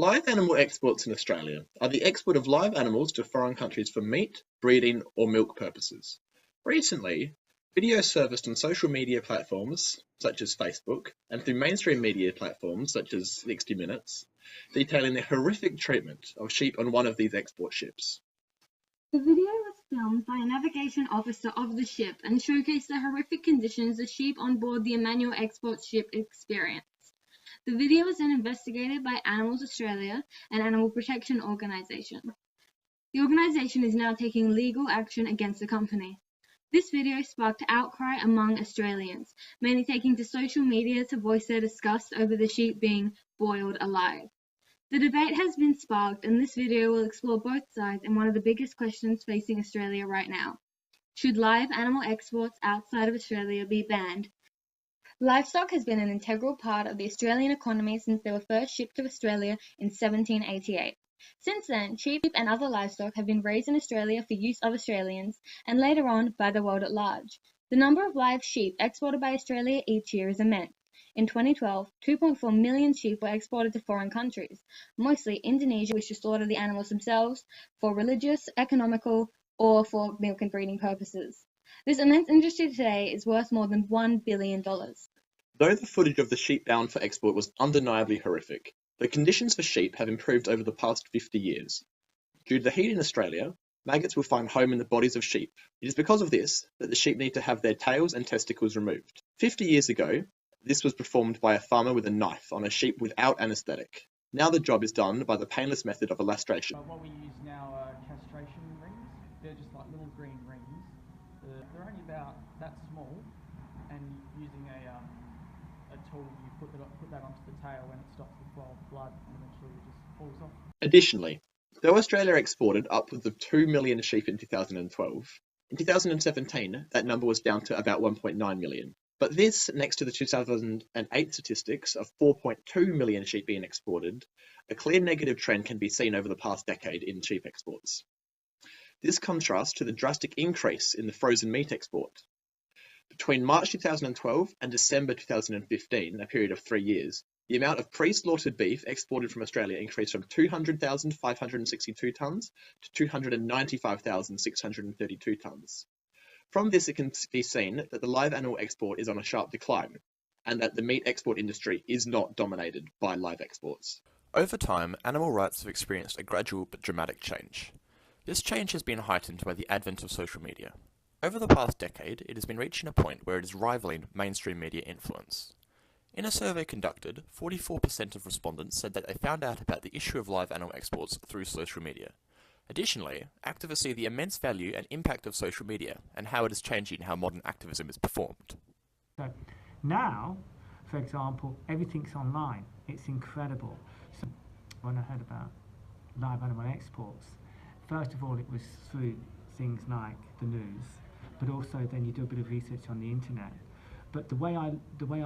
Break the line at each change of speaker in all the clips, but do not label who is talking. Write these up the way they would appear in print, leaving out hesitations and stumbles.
Live animal exports in Australia are the export of live animals to foreign countries for meat, breeding, or milk purposes. Recently, videos surfaced on social media platforms such as Facebook and through mainstream media platforms such as 60 Minutes, detailing the horrific treatment of sheep on one of these export ships.
The video was filmed by a navigation officer of the ship and showcased the horrific conditions the sheep on board the Emmanuel export ship experienced. The video was then investigated by Animals Australia, an animal protection organisation. The organisation is now taking legal action against the company. This video sparked outcry among Australians, many taking to social media to voice their disgust over the sheep being boiled alive. The debate has been sparked, and this video will explore both sides in one of the biggest questions facing Australia right now. Should live animal exports outside of Australia be banned? Livestock has been an integral part of the Australian economy since they were first shipped to Australia in 1788. Since then, sheep and other livestock have been raised in Australia for use of Australians, and later on by the world at large. The number of live sheep exported by Australia each year is immense. In 2012, 2.4 million sheep were exported to foreign countries, mostly Indonesia, which to slaughter the animals themselves for religious, economical, or for milk and breeding purposes. This immense industry today is worth more than $1 billion.
Though the footage of the sheep bound for export was undeniably horrific, the conditions for sheep have improved over the past 50 years. Due to the heat in Australia, maggots will find home in the bodies of sheep. It is because of this that the sheep need to have their tails and testicles removed. 50 years ago, this was performed by a farmer with a knife on a sheep without anaesthetic. Now the job is done by the painless method of elastration.
What we use now are castration rings. They're just like little green rings. They're only about that small, and using a tool, you put that onto the tail and it stops the flow of blood, and eventually it just falls off.
Additionally, though Australia exported upwards of 2 million sheep in 2012, in 2017 that number was down to about 1.9 million. But this, next to the 2008 statistics of 4.2 million sheep being exported, a clear negative trend can be seen over the past decade in sheep exports. This contrasts to the drastic increase in the frozen meat export. Between March 2012 and December 2015, a period of 3 years, the amount of pre-slaughtered beef exported from Australia increased from 200,562 tonnes to 295,632 tonnes. From this, it can be seen that the live animal export is on a sharp decline, and that the meat export industry is not dominated by live exports.
Over time, animal rights have experienced a gradual but dramatic change. This change has been heightened by the advent of social media. Over the past decade, it has been reaching a point where it is rivaling mainstream media influence. In a survey conducted, 44% of respondents said that they found out about the issue of live animal exports through social media. Additionally, activists see the immense value and impact of social media and how it is changing how modern activism is performed.
So now, for example, everything's online. It's incredible. So when I heard about live animal exports, first of all, it was through things like the news, but also then you do a bit of research on the internet. But the way I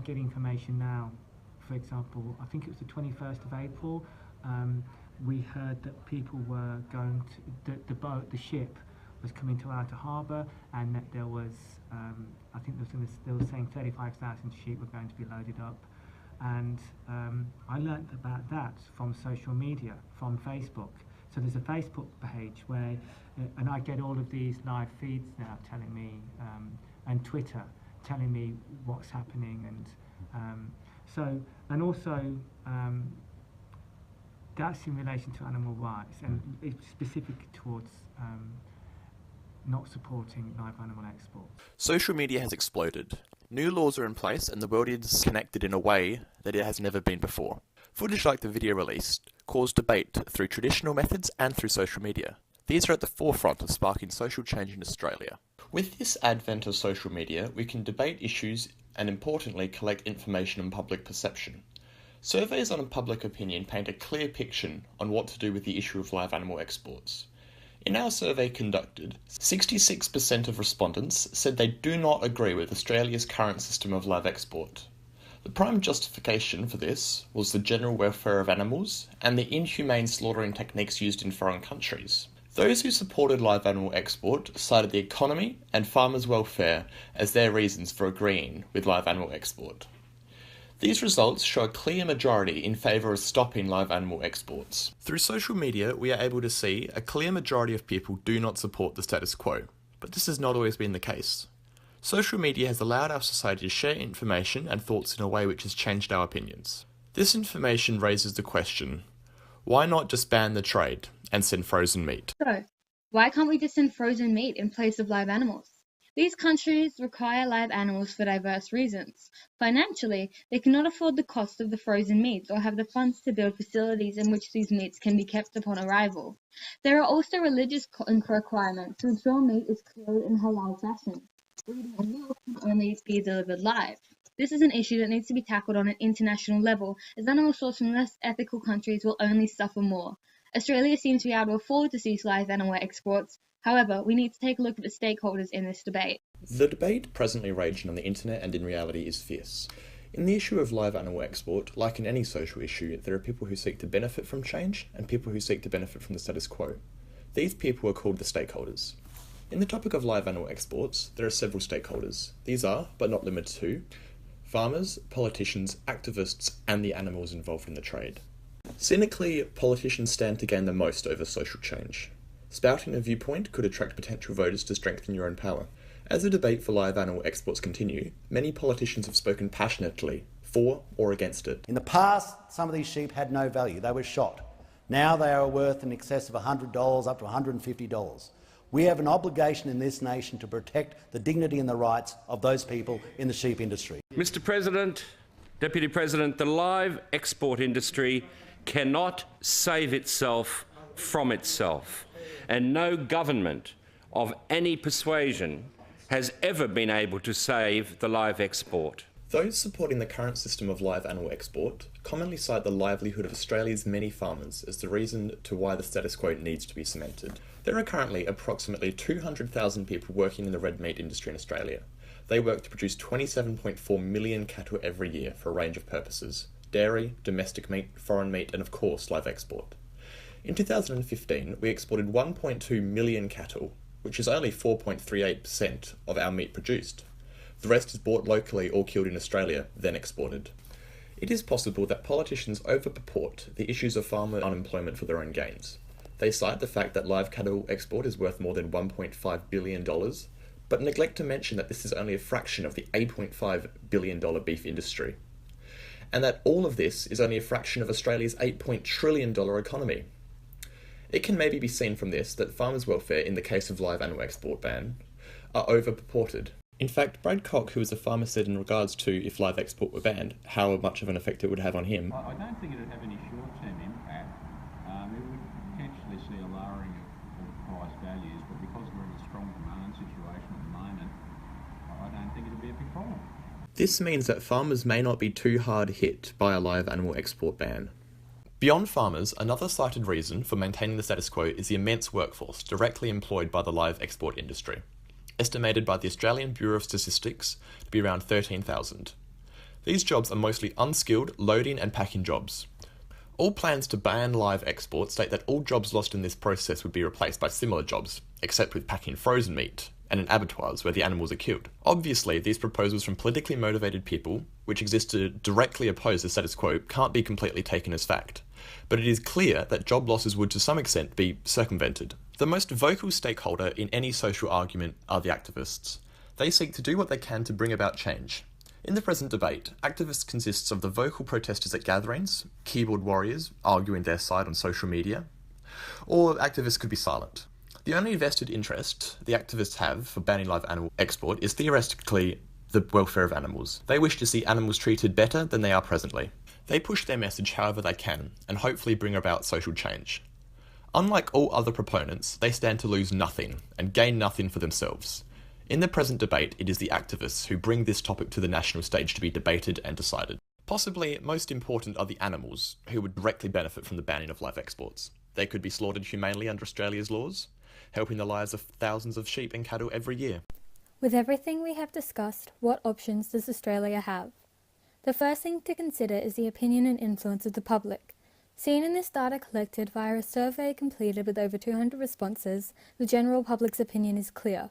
get information now, for example, I think it was the 21st of April, we heard that people were going to, the ship was coming to outer harbour, and that there was, I think they were saying 35,000 sheep were going to be loaded up. And I learnt about that from social media, from Facebook. So there's a Facebook page where, and I get all of these live feeds now telling me, and Twitter telling me what's happening, and also that's in relation to animal rights, and it's specific towards not supporting live animal exports.
Social media has exploded. New laws are in place and the world is connected in a way that it has never been before. Footage like the video released caused debate through traditional methods and through social media. These are at the forefront of sparking social change in Australia. With this advent of social media, we can debate issues and importantly collect information on public perception. Surveys on public opinion paint a clear picture on what to do with the issue of live animal exports. In our survey conducted, 66% of respondents said they do not agree with Australia's current system of live export. The prime justification for this was the general welfare of animals and the inhumane slaughtering techniques used in foreign countries. Those who supported live animal export cited the economy and farmers' welfare as their reasons for agreeing with live animal export. These results show a clear majority in favour of stopping live animal exports. Through social media, we are able to see a clear majority of people do not support the status quo, but this has not always been the case. Social media has allowed our society to share information and thoughts in a way which has changed our opinions. This information raises the question, why not just ban the trade and send frozen meat?
So, why can't we just send frozen meat in place of live animals? These countries require live animals for diverse reasons. Financially, they cannot afford the cost of the frozen meats or have the funds to build facilities in which these meats can be kept upon arrival. There are also religious requirements to ensure meat is killed in halal fashion. Breeding and milk can only be delivered live. This is an issue that needs to be tackled on an international level, as animal sourced from less ethical countries will only suffer more. Australia seems to be able to afford to cease live animal exports. However, we need to take a look at the stakeholders in this debate.
The debate presently raging on the internet and in reality is fierce. In the issue of live animal export, like in any social issue, there are people who seek to benefit from change and people who seek to benefit from the status quo. These people are called the stakeholders. In the topic of live animal exports, there are several stakeholders. These are, but not limited to, farmers, politicians, activists, and the animals involved in the trade. Cynically, politicians stand to gain the most over social change. Spouting a viewpoint could attract potential voters to strengthen your own power. As the debate for live animal exports continue, many politicians have spoken passionately for or against it.
In the past, some of these sheep had no value. They were shot. Now they are worth in excess of $100 up to $150. We have an obligation in this nation to protect the dignity and the rights of those people in the sheep industry.
Mr. President, Deputy President, the live export industry cannot save itself from itself, and no government of any persuasion has ever been able to save the live export.
Those supporting the current system of live animal export commonly cite the livelihood of Australia's many farmers as the reason to why the status quo needs to be cemented. There are currently approximately 200,000 people working in the red meat industry in Australia. They work to produce 27.4 million cattle every year for a range of purposes: dairy, domestic meat, foreign meat, and of course live export. In 2015, we exported 1.2 million cattle, which is only 4.38% of our meat produced. The rest is bought locally or killed in Australia, then exported. It is possible that politicians overpurport the issues of farmer unemployment for their own gains. They cite the fact that live cattle export is worth more than $1.5 billion, but neglect to mention that this is only a fraction of the $8.5 billion beef industry, and that all of this is only a fraction of Australia's $8 trillion economy. It can maybe be seen from this that farmers' welfare in the case of live animal export ban are over-purported. In fact, Brad Cock, who was a farmer, said in regards to if live export were banned, how much of an effect it would have on him.
I don't think it would have any short-term impact. It would potentially see a lowering of price values, but because we're in a strong demand situation at the moment, I don't think it'll be a big problem.
This means that farmers may not be too hard hit by a live animal export ban. Beyond farmers, another cited reason for maintaining the status quo is the immense workforce directly employed by the live export industry, estimated by the Australian Bureau of Statistics to be around 13,000. These jobs are mostly unskilled loading and packing jobs. All plans to ban live export state that all jobs lost in this process would be replaced by similar jobs, except with packing frozen meat and in abattoirs where the animals are killed. Obviously, these proposals from politically motivated people, which exist to directly oppose the status quo, can't be completely taken as fact. But it is clear that job losses would to some extent be circumvented. The most vocal stakeholder in any social argument are the activists. They seek to do what they can to bring about change. In the present debate, activists consists of the vocal protesters at gatherings, keyboard warriors arguing their side on social media, or activists could be silent. The only vested interest the activists have for banning live animal export is theoretically the welfare of animals. They wish to see animals treated better than they are presently. They push their message however they can, and hopefully bring about social change. Unlike all other proponents, they stand to lose nothing, and gain nothing for themselves. In the present debate, it is the activists who bring this topic to the national stage to be debated and decided. Possibly most important are the animals, who would directly benefit from the banning of live exports. They could be slaughtered humanely under Australia's laws, helping the lives of thousands of sheep and cattle every year.
With everything we have discussed, what options does Australia have? The first thing to consider is the opinion and influence of the public. Seen in this data collected via a survey completed with over 200 responses, the general public's opinion is clear.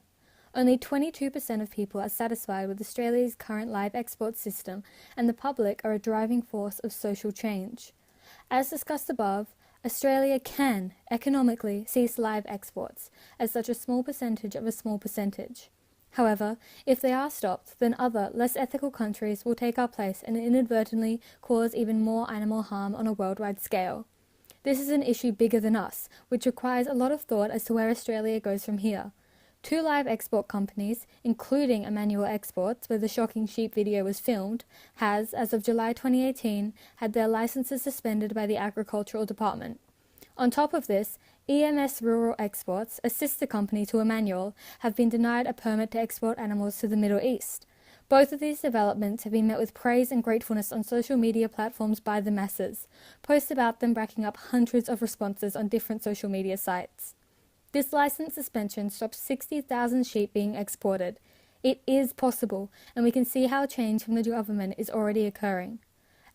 Only 22% of people are satisfied with Australia's current live export system, and the public are a driving force of social change. As discussed above, Australia can economically cease live exports as such a small percentage of a small percentage. However, if they are stopped, then other, less ethical countries will take our place and inadvertently cause even more animal harm on a worldwide scale. This is an issue bigger than us, which requires a lot of thought as to where Australia goes from here. 2 live export companies, including Emmanuel Exports, where the shocking sheep video was filmed, has, as of July 2018, had their licenses suspended by the Agricultural Department. On top of this, EMS Rural Exports, a sister company to Emmanuel, have been denied a permit to export animals to the Middle East. Both of these developments have been met with praise and gratefulness on social media platforms by the masses, posts about them racking up hundreds of responses on different social media sites. This license suspension stops 60,000 sheep being exported. It is possible, and we can see how change from the government is already occurring.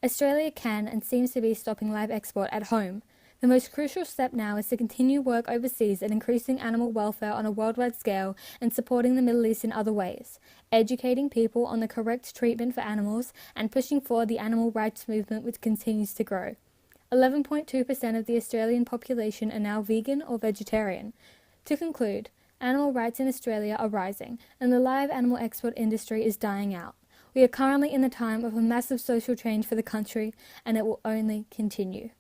Australia can and seems to be stopping live export at home. The most crucial step now is to continue work overseas at increasing animal welfare on a worldwide scale and supporting the Middle East in other ways, educating people on the correct treatment for animals, and pushing forward the animal rights movement, which continues to grow. 11.2% of the Australian population are now vegan or vegetarian. To conclude, animal rights in Australia are rising, and the live animal export industry is dying out. We are currently in the time of a massive social change for the country, and it will only continue.